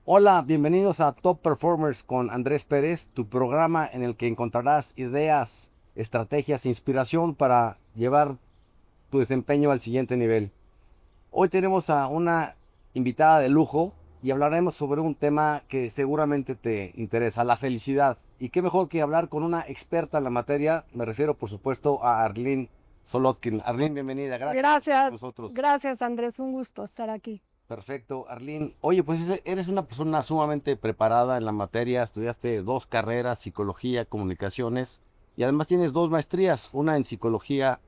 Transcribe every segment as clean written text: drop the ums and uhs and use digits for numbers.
Hola, bienvenidos a Top Performers con Andrés Pérez, tu programa en el que encontrarás ideas, estrategias e inspiración para llevar tu desempeño al siguiente nivel. Hoy tenemos a una invitada de lujo y hablaremos sobre un tema que seguramente te interesa, la felicidad. Y qué mejor que hablar con una experta en la materia, me refiero por supuesto a Arlene Solotkin. Arlene, bienvenida, gracias por estar con Gracias, nosotros. gracias Andrés, un gusto estar aquí. Perfecto, Arlene. Oye, pues eres una persona sumamente preparada en la materia, estudiaste dos carreras, psicología, comunicaciones, y además tienes dos maestrías, una en psicología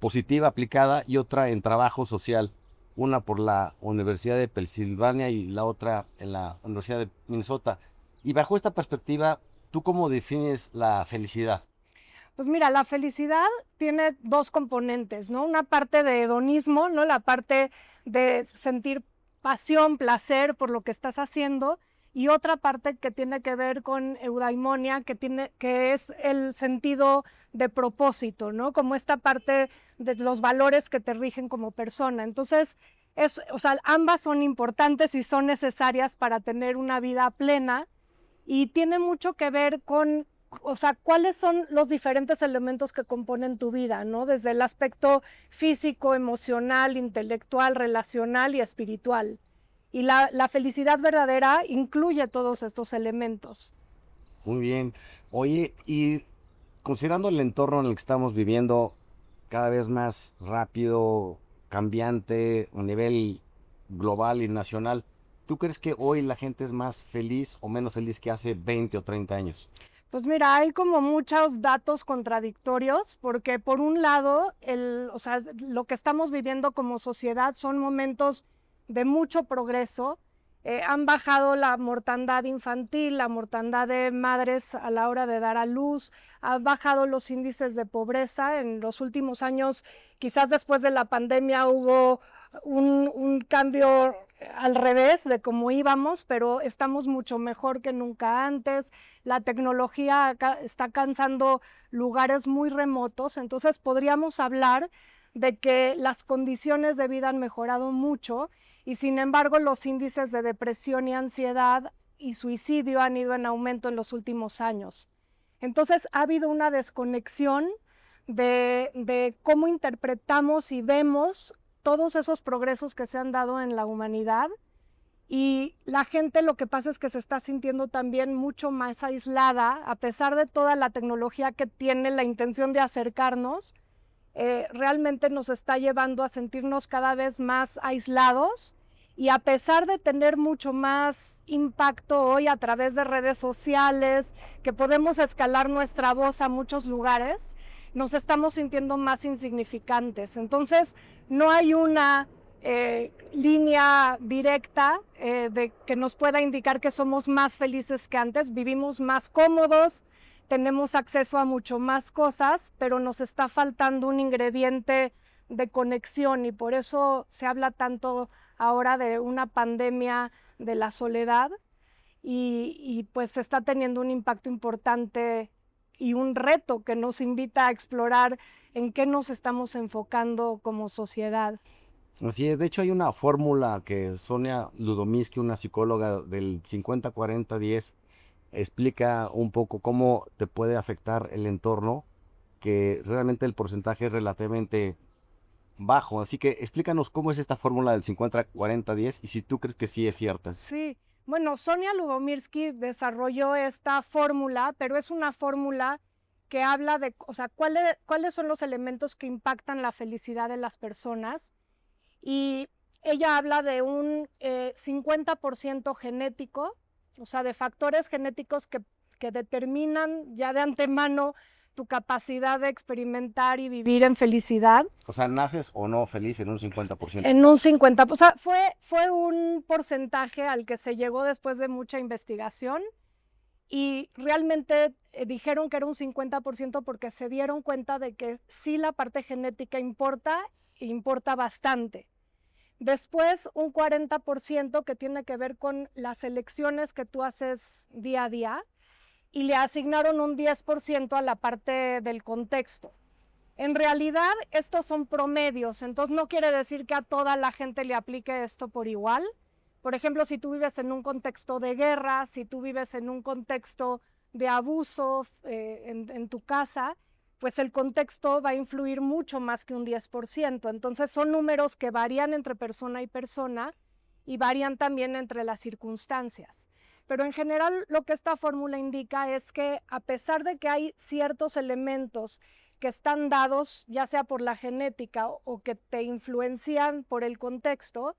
positiva aplicada y otra en trabajo social, una por la Universidad de Pensilvania y la otra en la Universidad de Minnesota. Y bajo esta perspectiva, ¿tú cómo defines la felicidad? Pues mira, la felicidad tiene dos componentes, ¿no? Una parte de hedonismo, ¿no? La parte de sentir pasión, placer por lo que estás haciendo, y otra parte que tiene que ver con eudaimonia, que es el sentido de propósito, ¿no? Como esta parte de los valores que te rigen como persona. Entonces, o sea, ambas son importantes y son necesarias para tener una vida plena, y tiene mucho que ver con, o sea, cuáles son los diferentes elementos que componen tu vida, ¿no? Desde el aspecto físico, emocional, intelectual, relacional y espiritual. Y la felicidad verdadera incluye todos estos elementos. Muy bien. Oye, y considerando el entorno en el que estamos viviendo, cada vez más rápido, cambiante a nivel global y nacional, ¿tú crees que hoy la gente es más feliz o menos feliz que hace 20 o 30 años? Pues mira, hay como muchos datos contradictorios, porque por un lado, o sea, lo que estamos viviendo como sociedad son momentos de mucho progreso. Han bajado la mortandad infantil, la mortandad de madres a la hora de dar a luz, han bajado los índices de pobreza. En los últimos años, quizás después de la pandemia, hubo un cambio al revés de cómo íbamos, pero estamos mucho mejor que nunca antes. La tecnología está alcanzando lugares muy remotos, entonces podríamos hablar de que las condiciones de vida han mejorado mucho, y sin embargo los índices de depresión y ansiedad y suicidio han ido en aumento en los últimos años. Entonces ha habido una desconexión de cómo interpretamos y vemos todos esos progresos que se han dado en la humanidad, y la gente, lo que pasa es que se está sintiendo también mucho más aislada, a pesar de toda la tecnología que tiene la intención de acercarnos. Realmente nos está llevando a sentirnos cada vez más aislados, y a pesar de tener mucho más impacto hoy a través de redes sociales, que podemos escalar nuestra voz a muchos lugares, nos estamos sintiendo más insignificantes. Entonces, no hay una línea directa de que nos pueda indicar que somos más felices que antes. Vivimos más cómodos, tenemos acceso a mucho más cosas, pero nos está faltando un ingrediente de conexión, y por eso se habla tanto ahora de una pandemia de la soledad, y pues está teniendo un impacto importante y un reto que nos invita a explorar en qué nos estamos enfocando como sociedad. Así es, de hecho hay una fórmula que Sonia Ludomirsky, una psicóloga del 50-40-10, explica un poco cómo te puede afectar el entorno, que realmente el porcentaje es relativamente bajo. Así que explícanos cómo es esta fórmula del 50-40-10 y si tú crees que sí es cierta. Sí, bueno, Sonia Lubomirsky desarrolló esta fórmula, pero es una fórmula que habla de, o sea, cuáles son los elementos que impactan la felicidad de las personas, y ella habla de un 50% genético, o sea, de factores genéticos que determinan ya de antemano tu capacidad de experimentar y vivir en felicidad. O sea, naces o no feliz en un 50%. En un 50, o sea, fue un porcentaje al que se llegó después de mucha investigación, y realmente dijeron que era un 50% porque se dieron cuenta de que sí, la parte genética importa, e importa bastante. Después, un 40% que tiene que ver con las elecciones que tú haces día a día, y le asignaron un 10% a la parte del contexto. En realidad, estos son promedios, entonces no quiere decir que a toda la gente le aplique esto por igual, Por ejemplo, si tú vives en un contexto de guerra, si tú vives en un contexto de abuso en tu casa, pues el contexto va a influir mucho más que un 10%. Entonces son números que varían entre persona y persona y varían también entre las circunstancias. Pero en general lo que esta fórmula indica es que a pesar de que hay ciertos elementos que están dados, ya sea por la genética o que te influencian por el contexto,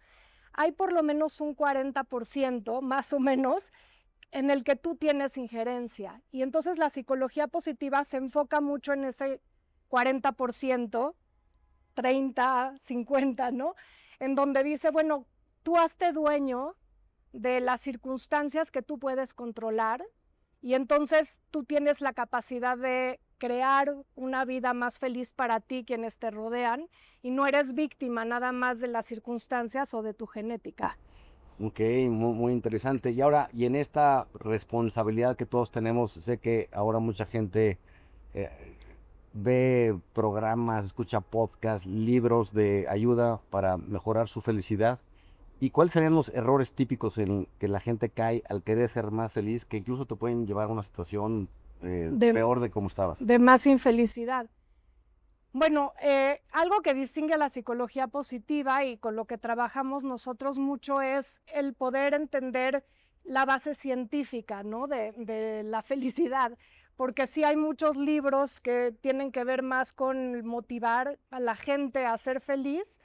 hay por lo menos un 40%, más o menos, en el que tú tienes injerencia. Y entonces la psicología positiva se enfoca mucho en ese 40%, 30, 50, ¿no? En donde dice, bueno, tú hazte dueño de las circunstancias que tú puedes controlar y entonces tú tienes la capacidad de crear una vida más feliz para ti, quienes te rodean, y no eres víctima nada más de las circunstancias o de tu genética. Ok, muy interesante. Y ahora, y en esta responsabilidad que todos tenemos, sé que ahora mucha gente eh, ve programas, escucha podcasts, libros de ayuda para mejorar su felicidad. ¿Y cuáles serían los errores típicos en que la gente cae al querer ser más feliz, que incluso te pueden llevar a una situación peor de como estabas? De más infelicidad. Bueno, algo que distingue a la psicología positiva y con lo que trabajamos nosotros mucho es el poder entender la base científica, ¿no? de la felicidad, porque sí hay muchos libros que tienen que ver más con motivar a la gente a ser feliz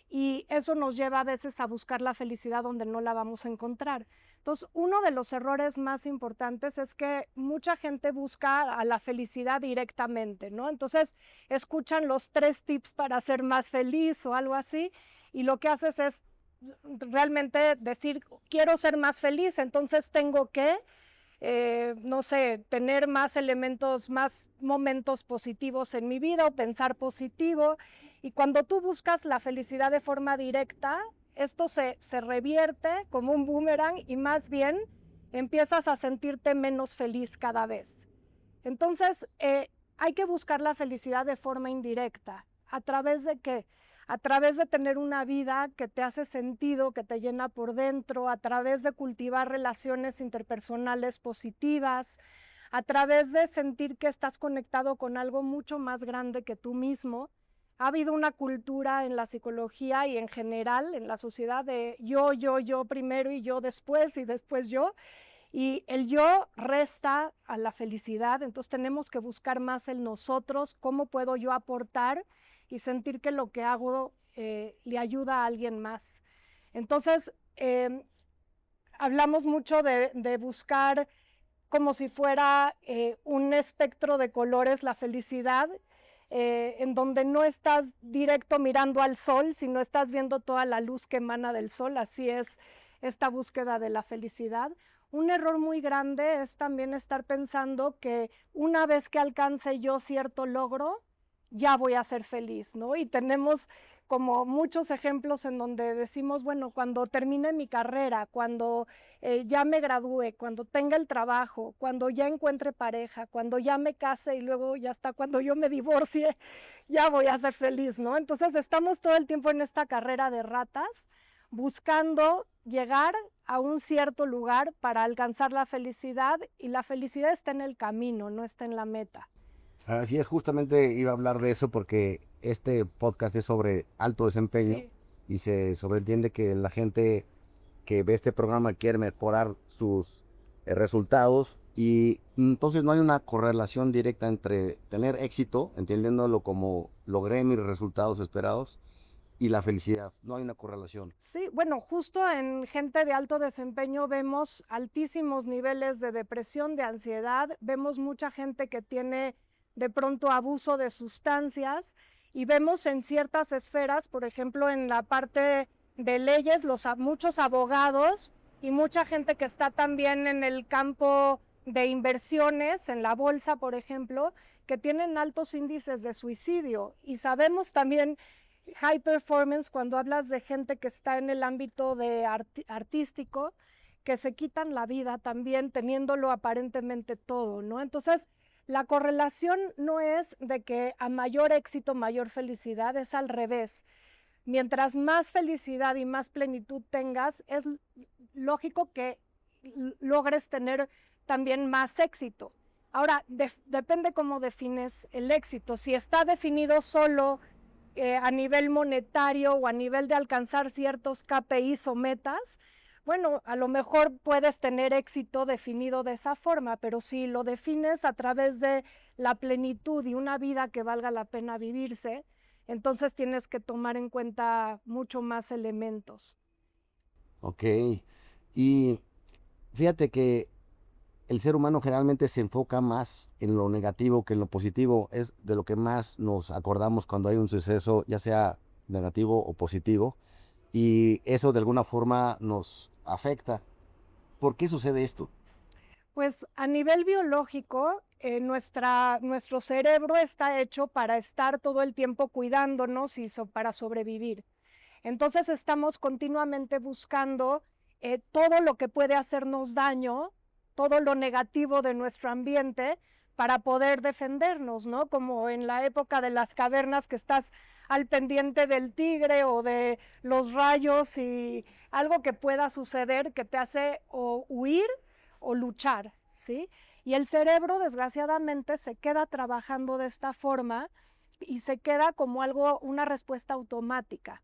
y eso nos lleva a veces a buscar la felicidad donde no la vamos a encontrar. Entonces, uno de los errores más importantes es que mucha gente busca a la felicidad directamente, ¿no? Entonces, escuchan los 3 tips para ser más feliz o algo así, y lo que haces es realmente decir, quiero ser más feliz, entonces tengo que, no sé, tener más elementos, más momentos positivos en mi vida o pensar positivo. Y cuando tú buscas la felicidad de forma directa, esto se revierte como un boomerang y más bien empiezas a sentirte menos feliz cada vez. Entonces, hay que buscar la felicidad de forma indirecta. ¿A través de qué? A través de tener una vida que te hace sentido, que te llena por dentro, a través de cultivar relaciones interpersonales positivas, a través de sentir que estás conectado con algo mucho más grande que tú mismo. Ha habido una cultura en la psicología y en general en la sociedad de yo primero y yo después y después yo. Y el yo resta a la felicidad, entonces tenemos que buscar más el nosotros, cómo puedo yo aportar y sentir que lo que hago le ayuda a alguien más. Entonces, hablamos mucho de buscar como si fuera un espectro de colores la felicidad, en donde no estás directo mirando al sol, sino estás viendo toda la luz que emana del sol. Así es esta búsqueda de la felicidad. Un error muy grande es también estar pensando que una vez que alcance yo cierto logro, ya voy a ser feliz, ¿no? Y tenemos como muchos ejemplos en donde decimos, bueno, cuando termine mi carrera, cuando ya me gradúe, cuando tenga el trabajo, cuando ya encuentre pareja, cuando ya me case y luego ya está, cuando yo me divorcie, ya voy a ser feliz, ¿no? Entonces estamos todo el tiempo en esta carrera de ratas buscando llegar a un cierto lugar para alcanzar la felicidad y la felicidad está en el camino, no está en la meta. Así es, justamente iba a hablar de eso porque este podcast es sobre alto desempeño. Sí. Y se sobreentiende que la gente que ve este programa quiere mejorar sus resultados y entonces no hay una correlación directa entre tener éxito, entendiéndolo como logré mis resultados esperados, y la felicidad. No hay una correlación. Sí, bueno, justo en gente de alto desempeño vemos altísimos niveles de depresión, de ansiedad, vemos mucha gente que tiene de pronto abuso de sustancias y vemos en ciertas esferas, por ejemplo, en la parte de leyes, muchos abogados y mucha gente que está también en el campo de inversiones, en la bolsa, por ejemplo, que tienen altos índices de suicidio. Y sabemos también high performance cuando hablas de gente que está en el ámbito de artístico, que se quitan la vida también teniéndolo aparentemente todo, ¿no? Entonces, la correlación no es de que a mayor éxito, mayor felicidad, es al revés. mientras más felicidad y más plenitud tengas, es lógico que logres tener también más éxito. Ahora, depende cómo defines el éxito. Si está definido solo a nivel monetario o a nivel de alcanzar ciertos KPIs o metas, bueno, a lo mejor puedes tener éxito definido de esa forma, pero si lo defines a través de la plenitud y una vida que valga la pena vivirse, entonces tienes que tomar en cuenta mucho más elementos. Ok. Y fíjate que el ser humano generalmente se enfoca más en lo negativo que en lo positivo. Es de lo que más nos acordamos cuando hay un suceso, ya sea negativo o positivo. Y eso de alguna forma nos afecta. ¿Por qué sucede esto? Pues a nivel biológico, nuestro cerebro está hecho para estar todo el tiempo cuidándonos y para sobrevivir. Entonces estamos continuamente buscando todo lo que puede hacernos daño, todo lo negativo de nuestro ambiente para poder defendernos, ¿no? Como en la época de las cavernas que estás al pendiente del tigre o de los rayos y algo que pueda suceder que te hace o huir o luchar, ¿sí? Y el cerebro, desgraciadamente, se queda trabajando de esta forma y se queda como algo, una respuesta automática.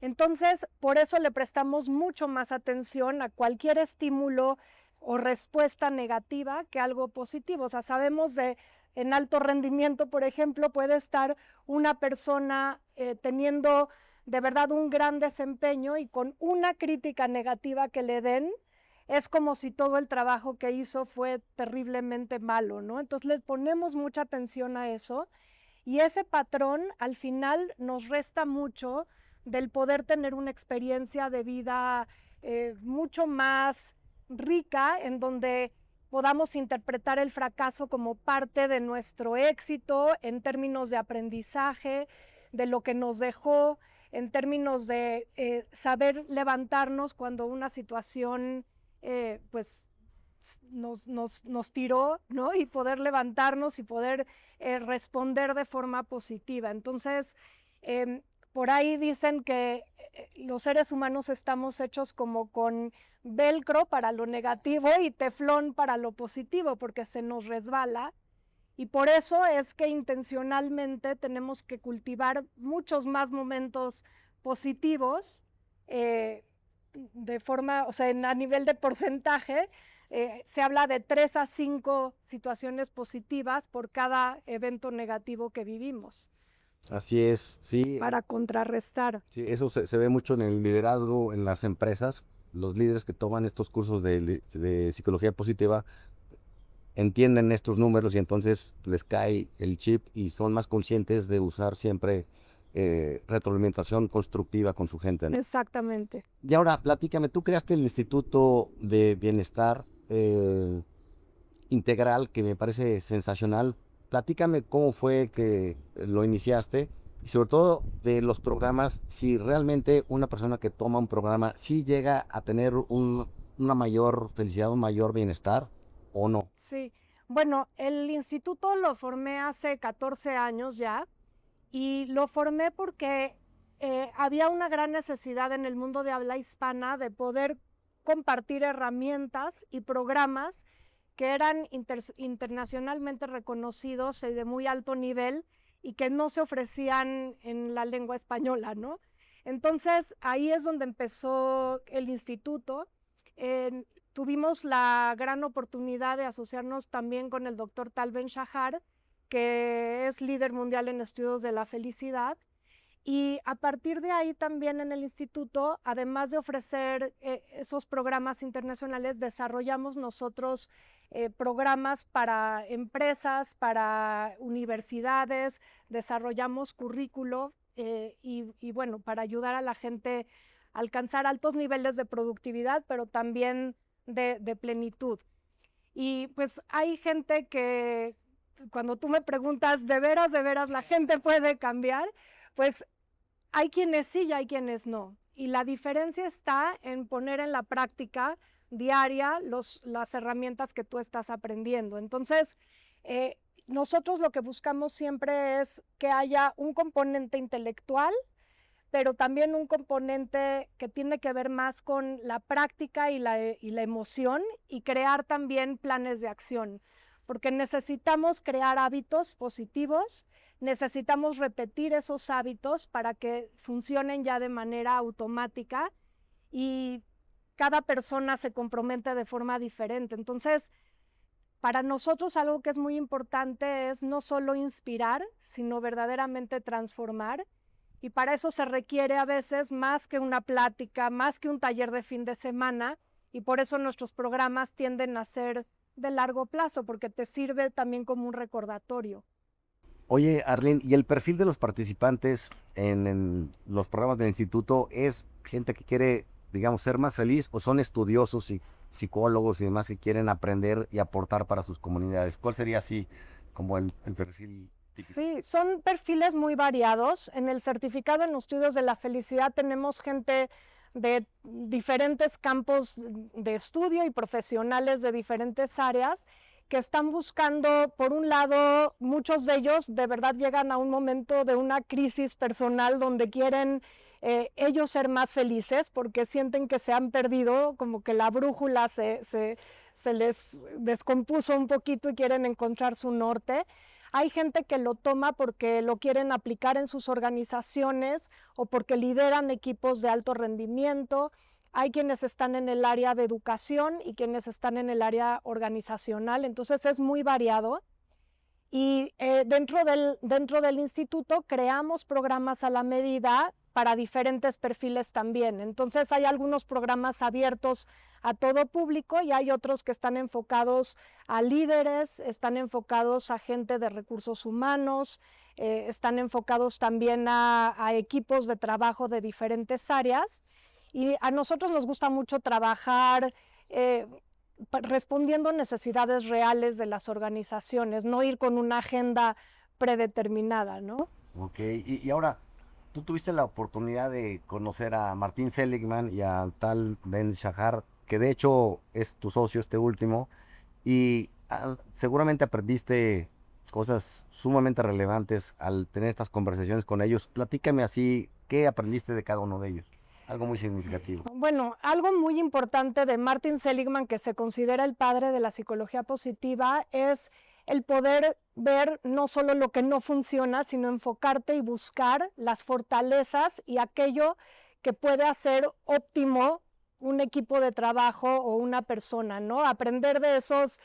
Entonces, por eso le prestamos mucho más atención a cualquier estímulo o respuesta negativa que algo positivo. O sea, sabemos en alto rendimiento, por ejemplo, puede estar una persona teniendo de verdad un gran desempeño y con una crítica negativa que le den, es como si todo el trabajo que hizo fue terriblemente malo, ¿no? Entonces le ponemos mucha atención a eso y ese patrón al final nos resta mucho del poder tener una experiencia de vida mucho más rica, en donde podamos interpretar el fracaso como parte de nuestro éxito en términos de aprendizaje, de lo que nos dejó, en términos de saber levantarnos cuando una situación pues nos tiró, ¿no? Y poder levantarnos y poder responder de forma positiva. Entonces, por ahí dicen que los seres humanos estamos hechos como con velcro para lo negativo y teflón para lo positivo, porque se nos resbala. Y por eso es que intencionalmente tenemos que cultivar muchos más momentos positivos de forma, o sea, a nivel de porcentaje, se habla de 3 a 5 situaciones positivas por cada evento negativo que vivimos. Así es, sí. Para contrarrestar. Sí, eso se ve mucho en el liderazgo en las empresas. Los líderes que toman estos cursos de psicología positiva entienden estos números y entonces les cae el chip y son más conscientes de usar siempre retroalimentación constructiva con su gente, ¿no? Exactamente. Y ahora, platícame, tú creaste el Instituto de Bienestar Integral, que me parece sensacional. Platícame cómo fue que lo iniciaste y sobre todo de los programas, si realmente una persona que toma un programa sí llega a tener una mayor felicidad, un mayor bienestar o no. Sí, bueno, el instituto lo formé hace 14 años ya y lo formé porque había una gran necesidad en el mundo de habla hispana de poder compartir herramientas y programas que eran internacionalmente reconocidos y de muy alto nivel y que no se ofrecían en la lengua española, ¿no? Entonces ahí es donde empezó el instituto. Tuvimos la gran oportunidad de asociarnos también con el doctor Tal Ben-Shahar, que es líder mundial en estudios de la felicidad. Y a partir de ahí también en el instituto, además de ofrecer esos programas internacionales, desarrollamos nosotros programas para empresas, para universidades, desarrollamos currículo y bueno, para ayudar a la gente a alcanzar altos niveles de productividad, pero también de plenitud. Y pues hay gente que cuando tú me preguntas, de veras la gente puede cambiar? Pues hay quienes sí y hay quienes no. Y la diferencia está en poner en la práctica diaria las herramientas que tú estás aprendiendo. Entonces, nosotros lo que buscamos siempre es que haya un componente intelectual, pero también un componente que tiene que ver más con la práctica y la emoción, y crear también planes de acción, porque necesitamos crear hábitos positivos, necesitamos repetir esos hábitos para que funcionen ya de manera automática, y cada persona se compromete de forma diferente. Entonces, para nosotros algo que es muy importante es no solo inspirar, sino verdaderamente transformar. Y para eso se requiere a veces más que una plática, más que un taller de fin de semana, y por eso nuestros programas tienden a ser de largo plazo, porque te sirve también como un recordatorio. Oye, Arlene, ¿y el perfil de los participantes en los programas del instituto es gente que quiere, digamos, ser más feliz, o son estudiosos y psicólogos y demás que quieren aprender y aportar para sus comunidades? ¿Cuál sería así como el perfil típico? Sí, son perfiles muy variados. En el certificado en estudios de la felicidad tenemos gente de diferentes campos de estudio y profesionales de diferentes áreas que están buscando, por un lado, muchos de ellos de verdad llegan a un momento de una crisis personal donde quieren ellos ser más felices porque sienten que se han perdido, como que la brújula se les descompuso un poquito y quieren encontrar su norte. Hay gente que lo toma porque lo quieren aplicar en sus organizaciones o porque lideran equipos de alto rendimiento. Hay quienes están en el área de educación y quienes están en el área organizacional. Entonces es muy variado. Y dentro del instituto creamos programas a la medida para diferentes perfiles también. Entonces hay algunos programas abiertos a todo público y hay otros que están enfocados a líderes, están enfocados a gente de recursos humanos, están enfocados también a equipos de trabajo de diferentes áreas. Y a nosotros nos gusta mucho trabajar respondiendo necesidades reales de las organizaciones, no ir con una agenda predeterminada, ¿no? Ok, y ahora, tú tuviste la oportunidad de conocer a Martín Seligman y a tal Ben Shahar, que de hecho es tu socio este último, y seguramente aprendiste cosas sumamente relevantes al tener estas conversaciones con ellos. Platícame así, ¿qué aprendiste de cada uno de ellos? Algo muy significativo. Bueno, algo muy importante de Martin Seligman, que se considera el padre de la psicología positiva, es el poder ver no solo lo que no funciona, sino enfocarte y buscar las fortalezas y aquello que puede hacer óptimo un equipo de trabajo o una persona, ¿no? Aprender de esos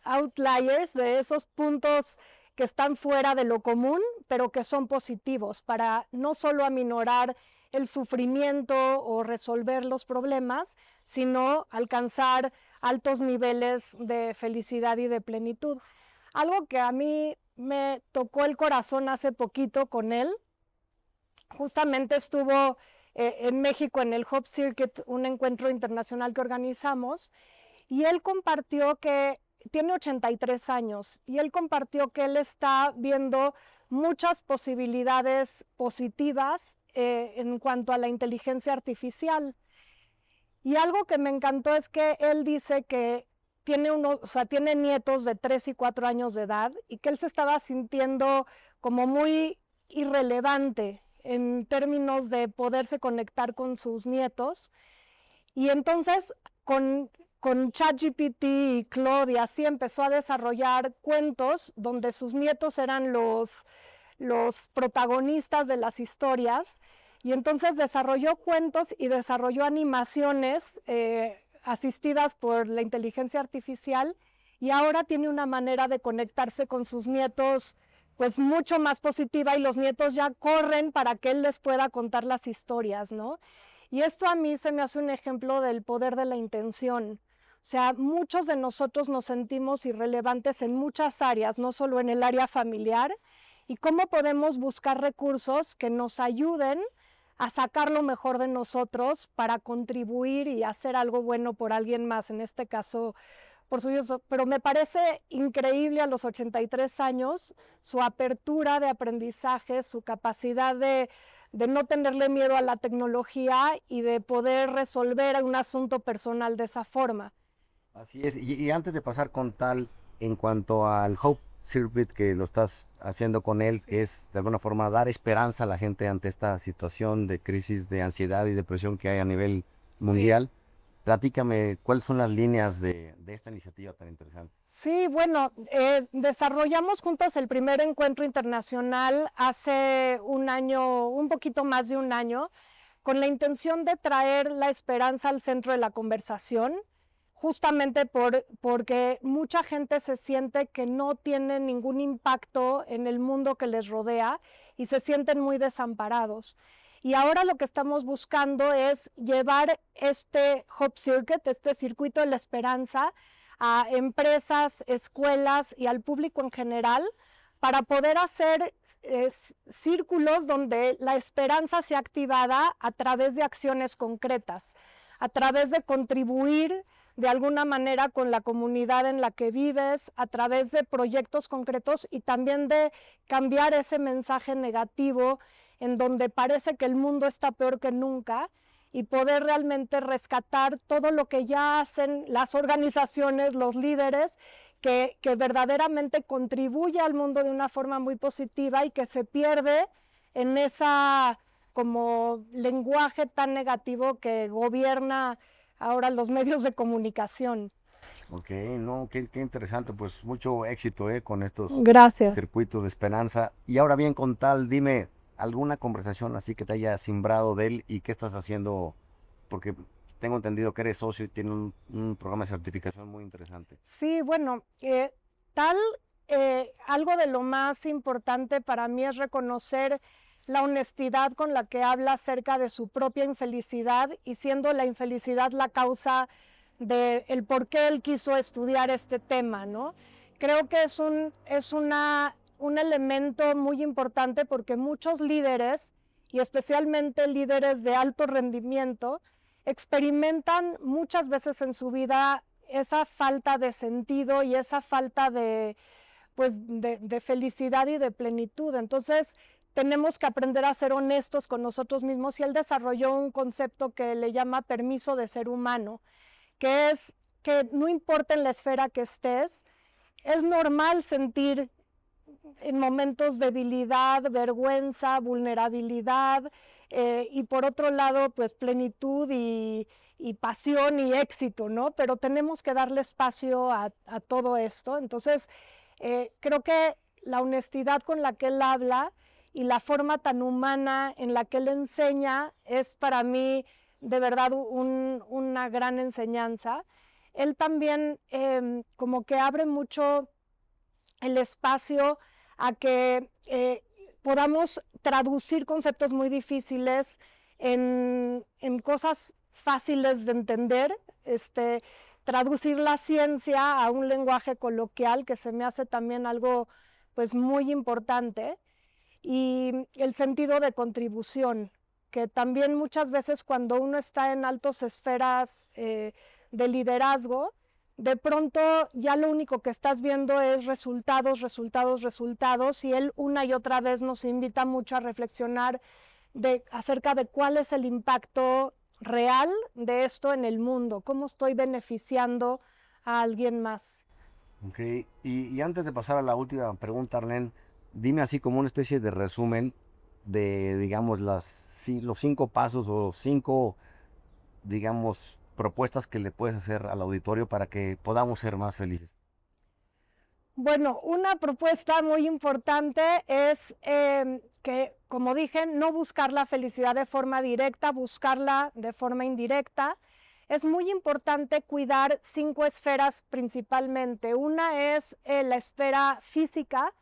outliers, de esos puntos que están fuera de lo común, pero que son positivos, para no solo aminorar el sufrimiento o resolver los problemas, sino alcanzar altos niveles de felicidad y de plenitud. Algo que a mí me tocó el corazón hace poquito con él, justamente estuvo en México en el Hope Circuit, un encuentro internacional que organizamos, y él compartió que tiene 83 años, y él compartió que él está viendo muchas posibilidades positivas en cuanto a la inteligencia artificial. Y algo que me encantó es que él dice que tiene nietos de 3 y 4 años de edad y que él se estaba sintiendo como muy irrelevante en términos de poderse conectar con sus nietos. Y entonces con ChatGPT y Claude y así empezó a desarrollar cuentos donde sus nietos eran los protagonistas de las historias, y entonces desarrolló cuentos y desarrolló animaciones asistidas por la inteligencia artificial, y ahora tiene una manera de conectarse con sus nietos pues mucho más positiva, y los nietos ya corren para que él les pueda contar las historias, ¿no? Y esto a mí se me hace un ejemplo del poder de la intención. O sea, muchos de nosotros nos sentimos irrelevantes en muchas áreas, no solo en el área familiar, y cómo podemos buscar recursos que nos ayuden a sacar lo mejor de nosotros para contribuir y hacer algo bueno por alguien más, en este caso por su hijo. Pero me parece increíble a los 83 años su apertura de aprendizaje, su capacidad de no tenerle miedo a la tecnología y de poder resolver un asunto personal de esa forma. Así es, y antes de pasar con tal, en cuanto al Hope circuit que lo estás haciendo con él, Sí. que es de alguna forma dar esperanza a la gente ante esta situación de crisis de ansiedad y depresión que hay a nivel mundial. Platícame, ¿cuáles son las líneas de esta iniciativa tan interesante? Sí, bueno, desarrollamos juntos el primer encuentro internacional hace un año, un poquito más de un año, con la intención de traer la esperanza al centro de la conversación, justamente porque mucha gente se siente que no tiene ningún impacto en el mundo que les rodea y se sienten muy desamparados. Y ahora lo que estamos buscando es llevar este Hope Circuit, este circuito de la esperanza, a empresas, escuelas y al público en general para poder hacer círculos donde la esperanza sea activada a través de acciones concretas, a través de contribuir de alguna manera con la comunidad en la que vives, a través de proyectos concretos y también de cambiar ese mensaje negativo en donde parece que el mundo está peor que nunca y poder realmente rescatar todo lo que ya hacen las organizaciones, los líderes, que verdaderamente contribuye al mundo de una forma muy positiva y que se pierde en esa como lenguaje tan negativo que gobierna ahora los medios de comunicación. Ok, no, qué interesante, pues mucho éxito con estos Gracias. circuitos de esperanza. Y ahora bien, con tal, dime alguna conversación así que te haya simbrado de él y qué estás haciendo, porque tengo entendido que eres socio y tiene un programa de certificación muy interesante. Sí, bueno, tal, algo de lo más importante para mí es reconocer la honestidad con la que habla acerca de su propia infelicidad y siendo la infelicidad la causa de el por qué él quiso estudiar este tema, ¿no? Creo que es un elemento muy importante porque muchos líderes, y especialmente líderes de alto rendimiento, experimentan muchas veces en su vida esa falta de sentido y esa falta de, pues, de felicidad y de plenitud. Entonces, tenemos que aprender a ser honestos con nosotros mismos y él desarrolló un concepto que le llama permiso de ser humano, que es que no importa en la esfera que estés, es normal sentir en momentos debilidad, vergüenza, vulnerabilidad, y por otro lado, pues plenitud y pasión y éxito, ¿no? Pero tenemos que darle espacio a todo esto. Entonces, creo que la honestidad con la que él habla y la forma tan humana en la que él enseña es para mí de verdad una gran enseñanza. Él también como que abre mucho el espacio a que podamos traducir conceptos muy difíciles en cosas fáciles de entender, traducir la ciencia a un lenguaje coloquial, que se me hace también algo pues muy importante, y el sentido de contribución, que también muchas veces cuando uno está en altas esferas de liderazgo, de pronto ya lo único que estás viendo es resultados, resultados, resultados, y él una y otra vez nos invita mucho a reflexionar acerca de cuál es el impacto real de esto en el mundo, cómo estoy beneficiando a alguien más. Ok, y antes de pasar a la última pregunta, Arlen, dime así como una especie de resumen de, digamos, los 5 pasos o 5, digamos, propuestas que le puedes hacer al auditorio para que podamos ser más felices. Bueno, una propuesta muy importante es que, como dije, no buscar la felicidad de forma directa, buscarla de forma indirecta. Es muy importante cuidar 5 esferas principalmente. Una es la esfera física,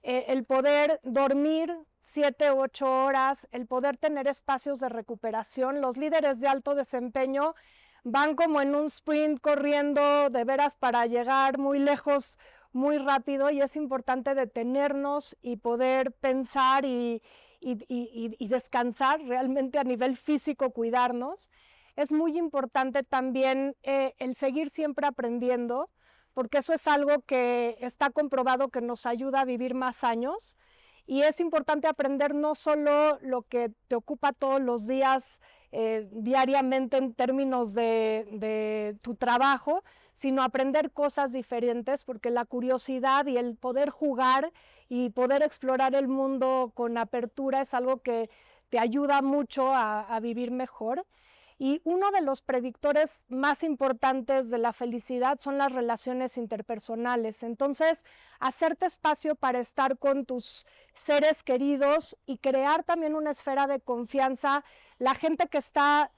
el poder dormir 7 u 8 horas, el poder tener espacios de recuperación. Los líderes de alto desempeño van como en un sprint corriendo de veras para llegar muy lejos muy rápido, y es importante detenernos y poder pensar y descansar realmente a nivel físico, cuidarnos. Es muy importante también el seguir siempre aprendiendo, porque eso es algo que está comprobado que nos ayuda a vivir más años, y es importante aprender no solo lo que te ocupa todos los días diariamente en términos de tu trabajo, sino aprender cosas diferentes, porque la curiosidad y el poder jugar y poder explorar el mundo con apertura es algo que te ayuda mucho a vivir mejor. Y uno de los predictores más importantes de la felicidad son las relaciones interpersonales. Entonces, hacerte espacio para estar con tus seres queridos y crear también una esfera de confianza. La gente que está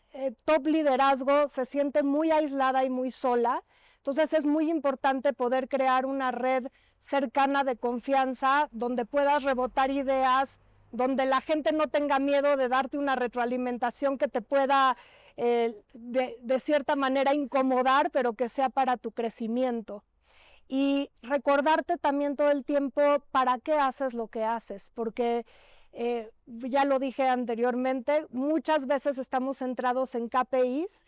top liderazgo se siente muy aislada y muy sola. Entonces, es muy importante poder crear una red cercana de confianza donde puedas rebotar ideas, donde la gente no tenga miedo de darte una retroalimentación que te pueda de cierta manera incomodar, pero que sea para tu crecimiento. Y recordarte también todo el tiempo para qué haces lo que haces, porque ya lo dije anteriormente, muchas veces estamos centrados en KPIs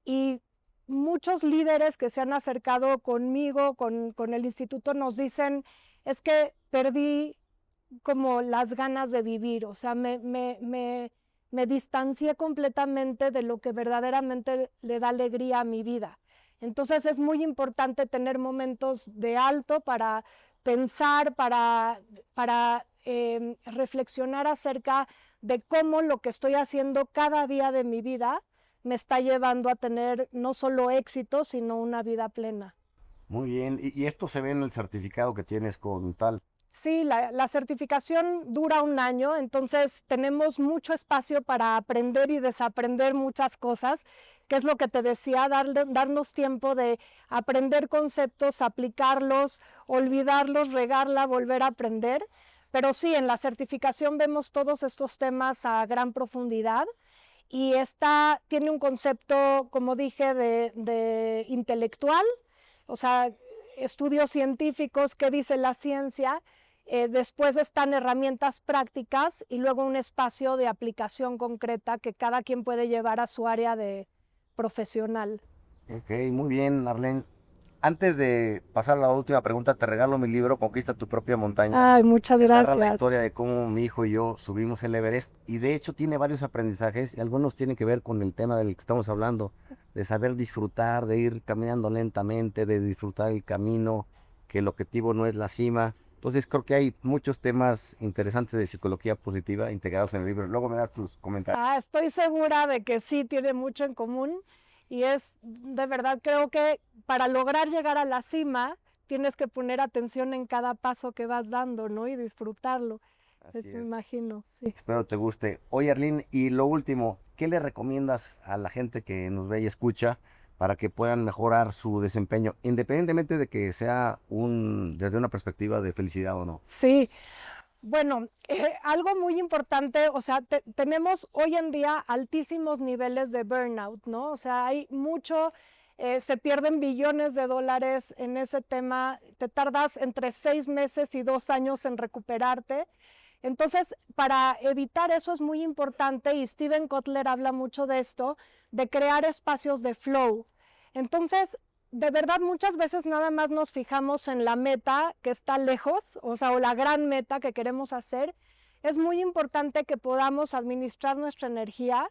y muchos líderes que se han acercado conmigo, con el instituto, nos dicen, es que perdí como las ganas de vivir, o sea, me distancié completamente de lo que verdaderamente le da alegría a mi vida. Entonces es muy importante tener momentos de alto para pensar, para reflexionar acerca de cómo lo que estoy haciendo cada día de mi vida me está llevando a tener no solo éxito, sino una vida plena. Muy bien, y esto se ve en el certificado que tienes con tal. Sí, la certificación dura 1 año, entonces tenemos mucho espacio para aprender y desaprender muchas cosas, que es lo que te decía, darnos tiempo de aprender conceptos, aplicarlos, olvidarlos, regarla, volver a aprender. Pero sí, en la certificación vemos todos estos temas a gran profundidad y esta tiene un concepto, como dije, de intelectual, o sea, estudios científicos, qué dice la ciencia. Después están herramientas prácticas y luego un espacio de aplicación concreta que cada quien puede llevar a su área de profesional. Ok, muy bien, Arlene. Antes de pasar a la última pregunta, te regalo mi libro, Conquista tu propia montaña. Ay, muchas Que narra la gracias. historia de cómo mi hijo y yo subimos el Everest. Y de hecho tiene varios aprendizajes y algunos tienen que ver con el tema del que estamos hablando, de saber disfrutar, de ir caminando lentamente, de disfrutar el camino, que el objetivo no es la cima. Entonces creo que hay muchos temas interesantes de psicología positiva integrados en el libro. Luego me das tus comentarios. Estoy segura de que sí tiene mucho en común y es de verdad, creo que para lograr llegar a la cima tienes que poner atención en cada paso que vas dando, ¿no? Y disfrutarlo. Así Me es. imagino, sí. Espero te guste. Oye, Arlene, y lo último, ¿qué le recomiendas a la gente que nos ve y escucha para que puedan mejorar su desempeño, independientemente de que sea desde una perspectiva de felicidad o no? Sí, bueno, algo muy importante, o sea, tenemos hoy en día altísimos niveles de burnout, ¿no? O sea, hay mucho, se pierden billones de dólares en ese tema, te tardas entre 6 meses y 2 años en recuperarte. Entonces, para evitar eso es muy importante, y Steven Kotler habla mucho de esto, de crear espacios de flow. Entonces, de verdad, muchas veces nada más nos fijamos en la meta que está lejos, o sea, o la gran meta que queremos hacer. Es muy importante que podamos administrar nuestra energía,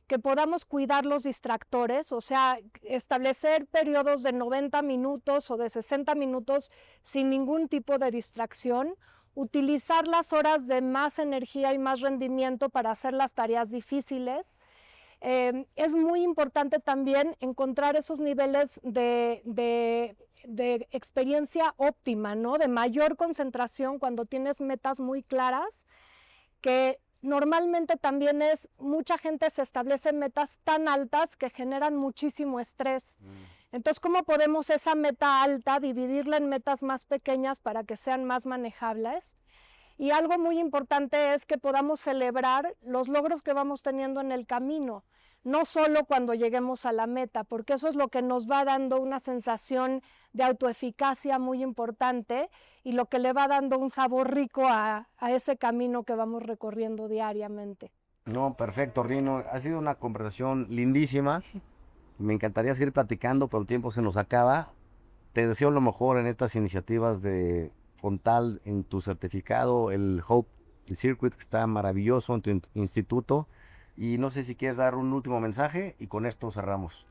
que podamos cuidar los distractores, o sea, establecer periodos de 90 minutos o de 60 minutos sin ningún tipo de distracción, utilizar las horas de más energía y más rendimiento para hacer las tareas difíciles. Es muy importante también encontrar esos niveles de experiencia óptima, ¿no? De mayor concentración cuando tienes metas muy claras, que normalmente también mucha gente se establece metas tan altas que generan muchísimo estrés. Entonces, ¿cómo podemos esa meta alta dividirla en metas más pequeñas para que sean más manejables? Y algo muy importante es que podamos celebrar los logros que vamos teniendo en el camino, no solo cuando lleguemos a la meta, porque eso es lo que nos va dando una sensación de autoeficacia muy importante y lo que le va dando un sabor rico a ese camino que vamos recorriendo diariamente. No, perfecto, Rino. Ha sido una conversación lindísima. Me encantaría seguir platicando, pero el tiempo se nos acaba. Te deseo lo mejor en estas iniciativas de Fontal, en tu certificado, el Hope, el Circuit, que está maravilloso en tu instituto. Y no sé si quieres dar un último mensaje y con esto cerramos.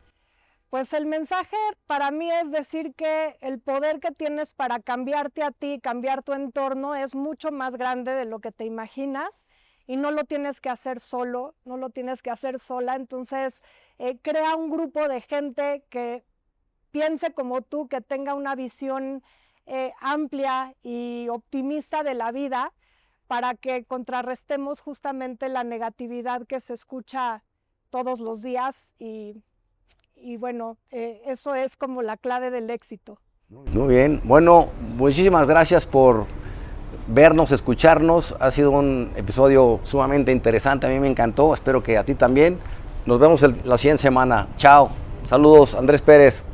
Pues el mensaje para mí es decir que el poder que tienes para cambiarte a ti, cambiar tu entorno, es mucho más grande de lo que te imaginas y no lo tienes que hacer solo, no lo tienes que hacer sola. Entonces, crea un grupo de gente que piense como tú, que tenga una visión amplia y optimista de la vida para que contrarrestemos justamente la negatividad que se escucha todos los días y bueno, eso es como la clave del éxito. Muy bien, bueno, muchísimas gracias por vernos, escucharnos. Ha sido un episodio sumamente interesante, a mí me encantó, espero que a ti también. Nos vemos la siguiente semana. Chao, saludos, Andrés Pérez.